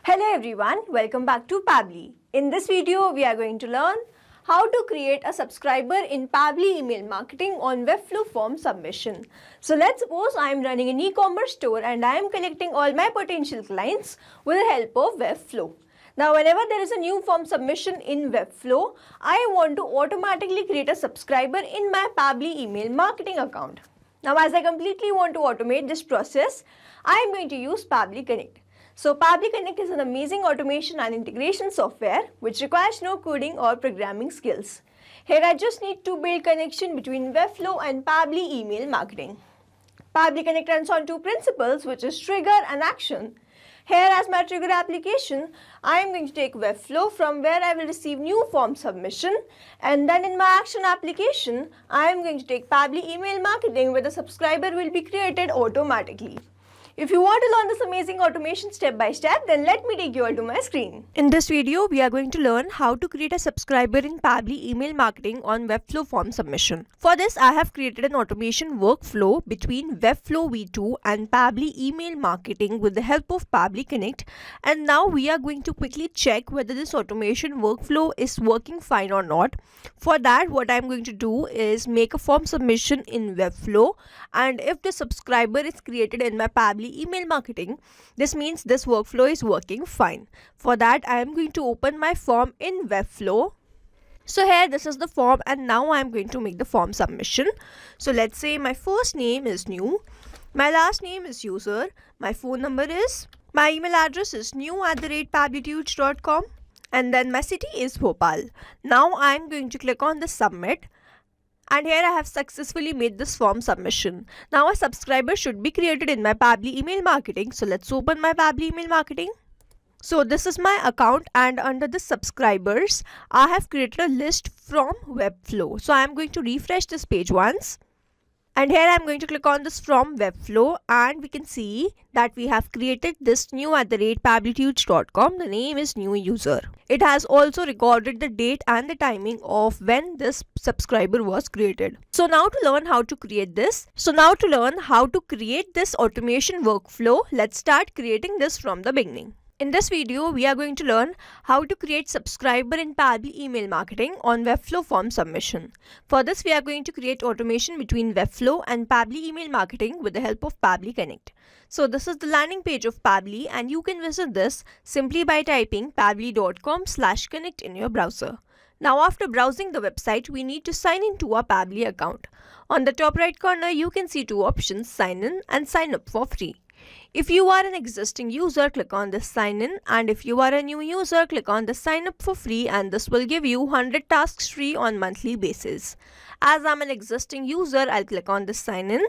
Hello everyone, welcome back to Pabbly. In this video, we are going to learn how to create a subscriber in Pabbly email marketing on Webflow form submission. So let's suppose I am running an e-commerce store and I am collecting all my potential clients with the help of Webflow. Now whenever there is a new form submission in Webflow, I want to automatically create a subscriber in my Pabbly email marketing account. Now as I completely want to automate this process, I am going to use Pabbly Connect. So Pabbly Connect is an amazing automation and integration software which requires no coding or programming skills. Here I just need to build connection between Webflow and Pabbly email marketing. Pabbly Connect runs on two principles, which is trigger and action. Here as my trigger application, I am going to take Webflow from where I will receive new form submission, and then in my action application, I am going to take Pabbly email marketing where the subscriber will be created automatically. If you want to learn this amazing automation step by step, then let me take you all to my screen. In this video, we are going to learn how to create a subscriber in Pabbly email marketing on Webflow form submission. For this, I have created an automation workflow between Webflow V2 and Pabbly email marketing with the help of Pabbly Connect. And now we are going to quickly check whether this automation workflow is working fine or not. For that, what I am going to do is make a form submission in Webflow, and if the subscriber is created in my Pabbly email marketing, this means this workflow is working fine. For that, I am going to open my form in Webflow. So here this is the form, and now I am going to make the form submission. So let's say my first name is new, my last name is user, my phone number is, my email address is new@pabblytudes.com, and then my city is Bhopal. Now I am going to click on the submit. And here I have successfully made this form submission. Now a subscriber should be created in my Pabbly email marketing. So let's open my Pabbly email marketing. So this is my account, and under the subscribers, I have created a list from Webflow. So I am going to refresh this page once. And here I am going to click on this from Webflow, and we can see that we have created this new@pabblytudes.com. The name is new user. It has also recorded the date and the timing of when this subscriber was created. So now to learn how to create this. Automation workflow, let's start creating this from the beginning. In this video, we are going to learn how to create subscriber in Pabbly email marketing on Webflow form submission. For this, we are going to create automation between Webflow and Pabbly email marketing with the help of Pabbly Connect. So this is the landing page of Pabbly, and you can visit this simply by typing pabbly.com/connect in your browser. Now after browsing the website, we need to sign in to our Pabbly account. On the top right corner, you can see two options, sign in and sign up for free. If you are an existing user, click on this sign in, and if you are a new user, click on the sign up for free, and this will give you 100 tasks free on monthly basis. As I'm an existing user, I'll click on this sign in.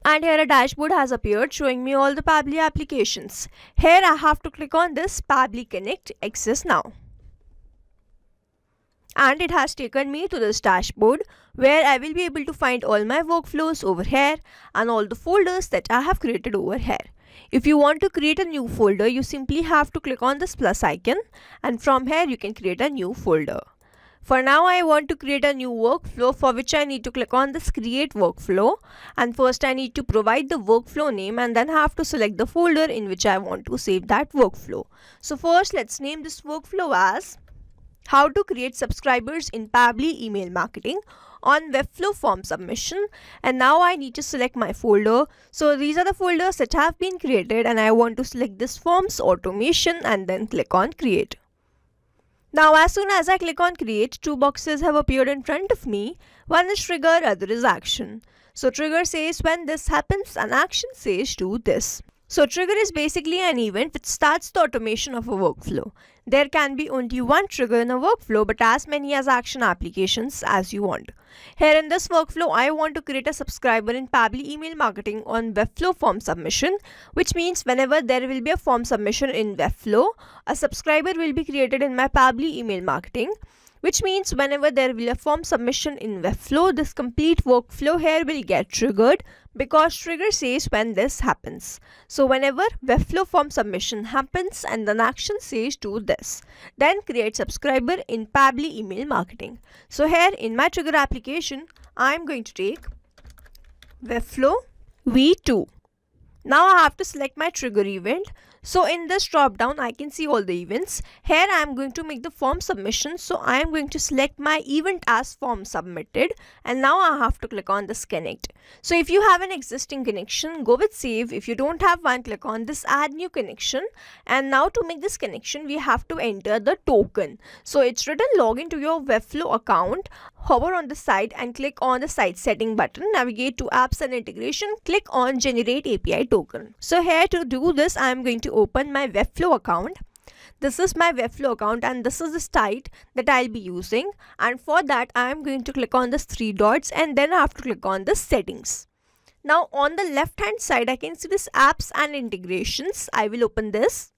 And here a dashboard has appeared showing me all the Pabbly applications. Here I have to click on this Pabbly Connect Access Now. And it has taken me to this dashboard where I will be able to find all my workflows over here and all the folders that I have created over here. If you want to create a new folder, you simply have to click on this plus icon, and from here you can create a new folder. For now, I want to create a new workflow, for which I need to click on this create workflow, and first I need to provide the workflow name and then have to select the folder in which I want to save that workflow. So first let's name this workflow as how to create subscribers in Pabbly email marketing on Webflow form submission. And now I need to select my folder. So these are the folders that have been created, and I want to select this forms automation and then click on create. Now as soon as I click on create, two boxes have appeared in front of me. One is trigger, other is action. So trigger says when this happens and action says do this. So trigger is basically an event which starts the automation of a workflow. There can be only one trigger in a workflow, but as many as action applications as you want. Here in this workflow, I want to create a subscriber in Pabbly email marketing on Webflow form submission, which means whenever there will be a form submission in Webflow, a subscriber will be created in my Pabbly email marketing. Which means whenever there will be a form submission in Webflow, this complete workflow here will get triggered, because trigger says when this happens. So whenever Webflow form submission happens and then action says do this, then create subscriber in Pabbly email marketing. So here in my trigger application, I am going to take Webflow V2. Now I have to select my trigger event. So in this drop down, I can see all the events. Here I am going to make the form submission. So I am going to select my event as form submitted, and now I have to click on this connect. So if you have an existing connection, go with save. If you don't have one, click on this add new connection. And now to make this connection, we have to enter the token. So it's written login to your Webflow account. Hover on the site and click on the site setting button. Navigate to apps and integration. Click on generate API token. So here to do this, I am going to open my Webflow account. This is my Webflow account and this is the site that I'll be using. And for that, I am going to click on this three dots and then I have to click on the settings. Now on the left hand side, I can see this apps and integrations. I will open this.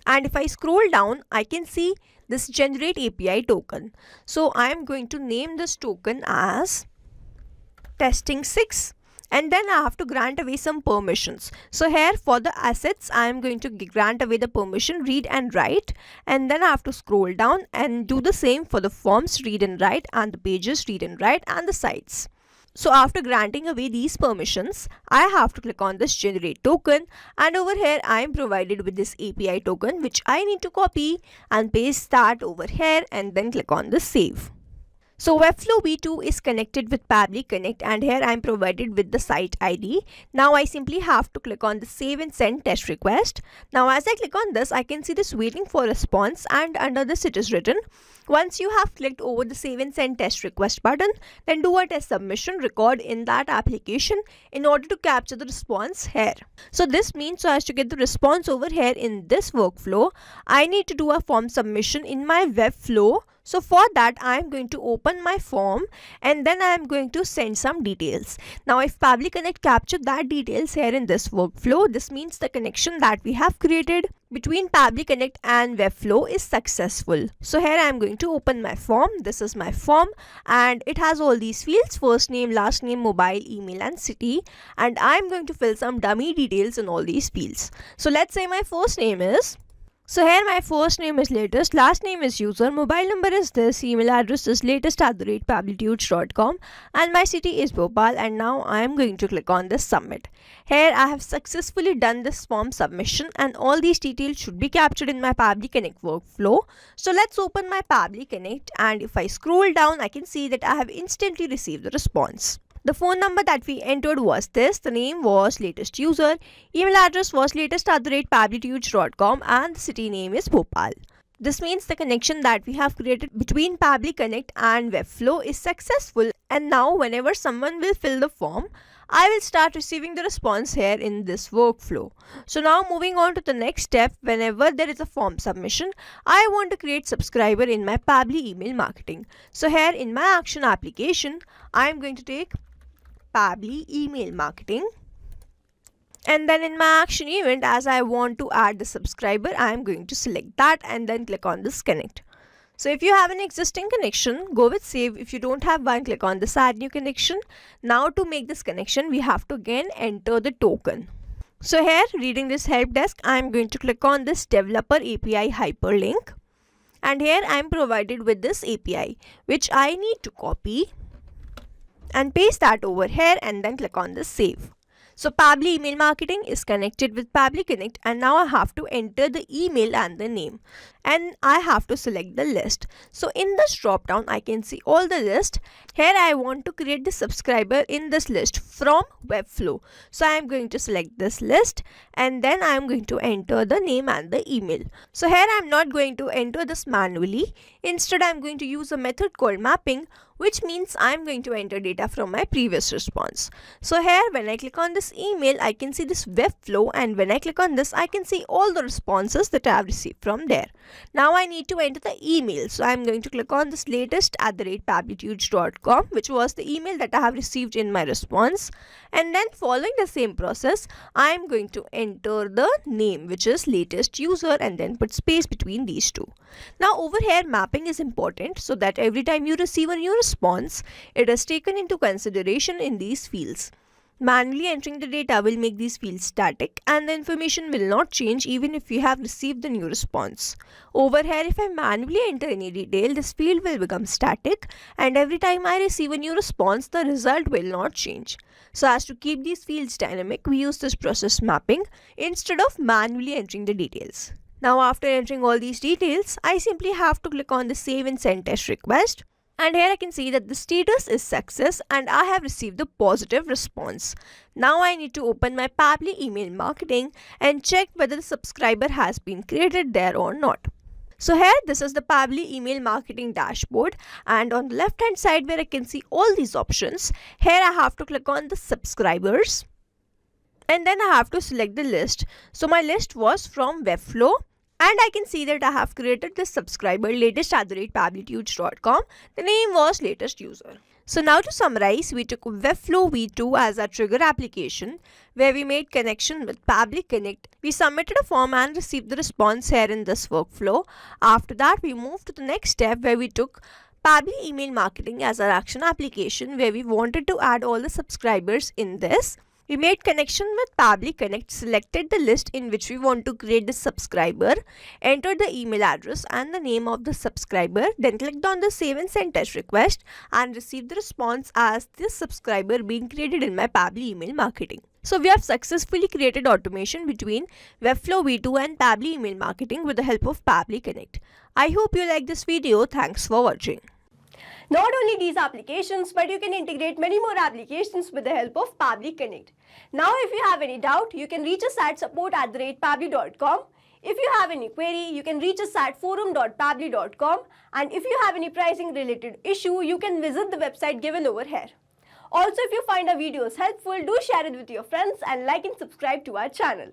And if I scroll down, I can see this generate API token. So I am going to name this token as testing 6. And then I have to grant away some permissions. So here for the assets, I am going to grant away the permission read and write. And then I have to scroll down and do the same for the forms read and write and the pages read and write and the sites. So after granting away these permissions, I have to click on this generate token, and over here I am provided with this API token which I need to copy and paste that over here and then click on the save. So Webflow v2 is connected with Pabbly Connect and here I am provided with the site ID. Now I simply have to click on the save and send test request. Now as I click on this, I can see this waiting for response, and under this it is written, once you have clicked over the save and send test request button, then do a test submission record in that application in order to capture the response here. So this means, so as to get the response over here in this workflow, I need to do a form submission in my Webflow. So for that, I am going to open my form and then I am going to send some details. Now if Pabbly Connect captured that details here in this workflow, this means the connection that we have created between Pabbly Connect and Webflow is successful. So here I am going to open my form. This is my form and it has all these fields: first name, last name, mobile, email and city, and I am going to fill some dummy details in all these fields. So let's say my first name is, so here my first name is latest, last name is user, mobile number is this, email address is latest@pabblytudes.com, and my city is Bhopal, and now I am going to click on this submit. Here I have successfully done this form submission and all these details should be captured in my Pabbly Connect workflow. So let's open my Pabbly Connect, and if I scroll down, I can see that I have instantly received the response. The phone number that we entered was this, the name was latest user, email address was latest@pabblytudes.com, and the city name is Bhopal. This means the connection that we have created between Pabbly Connect and Webflow is successful, and now whenever someone will fill the form, I will start receiving the response here in this workflow. So now moving on to the next step, whenever there is a form submission, I want to create subscriber in my Pabbly email marketing. So here in my action application, I am going to take Pabbly email marketing, and then in my action event, as I want to add the subscriber, I am going to select that and then click on this connect. So if you have an existing connection, go with save. If you don't have one, click on this add new connection. Now to make this connection, we have to again enter the token. So here, reading this help desk, I am going to click on this developer API hyperlink, and here I am provided with this API which I need to copy and paste that over here and then click on this save. So Pabbly email marketing is connected with Pabbly Connect, and now I have to enter the email and the name, and I have to select the list. So in this drop down, I can see all the list. Here I want to create the subscriber in this list from Webflow. So I am going to select this list and then I am going to enter the name and the email. So here I am not going to enter this manually. Instead, I am going to use a method called mapping, which means I am going to enter data from my previous response. So here when I click on this email, I can see this Webflow, and when I click on this, I can see all the responses that I have received from there. Now I need to enter the email. So I am going to click on this latest@pabblytudes.com, which was the email that I have received in my response. And then following the same process, I am going to enter the name, which is latest user, and then put space between these two. Now over here, mapping is important so that every time you receive a new response, it is taken into consideration in these fields. Manually entering the data will make these fields static and the information will not change even if you have received the new response. Over here, if I manually enter any detail, this field will become static and every time I receive a new response, the result will not change. So as to keep these fields dynamic, we use this process mapping instead of manually entering the details. Now after entering all these details, I simply have to click on the save and send test request. And here I can see that the status is success and I have received the positive response. Now I need to open my Pabbly email marketing and check whether the subscriber has been created there or not. So here this is the Pabbly email marketing dashboard, and on the left hand side where I can see all these options, here I have to click on the subscribers and then I have to select the list. So my list was from Webflow. And I can see that I have created this subscriber latest@pabblytudes.com. The name was latest user. So now to summarize, we took Webflow V2 as our trigger application where we made connection with Pabbly Connect. We submitted a form and received the response here in this workflow. After that, we moved to the next step where we took Pabbly email marketing as our action application where we wanted to add all the subscribers in this. We made connection with Pabbly Connect, selected the list in which we want to create the subscriber, entered the email address and the name of the subscriber, then clicked on the save and send test request and received the response as this subscriber being created in my Pabbly email marketing. So we have successfully created automation between Webflow V2 and Pabbly email marketing with the help of Pabbly Connect. I hope you like this video. Thanks for watching. Not only these applications, but you can integrate many more applications with the help of Pabbly Connect. Now if you have any doubt, you can reach us at support@pabbly.com. If you have any query, you can reach us at forum.pabbly.com, and if you have any pricing related issue, you can visit the website given over here. Also, if you find our videos helpful, do share it with your friends and like and subscribe to our channel.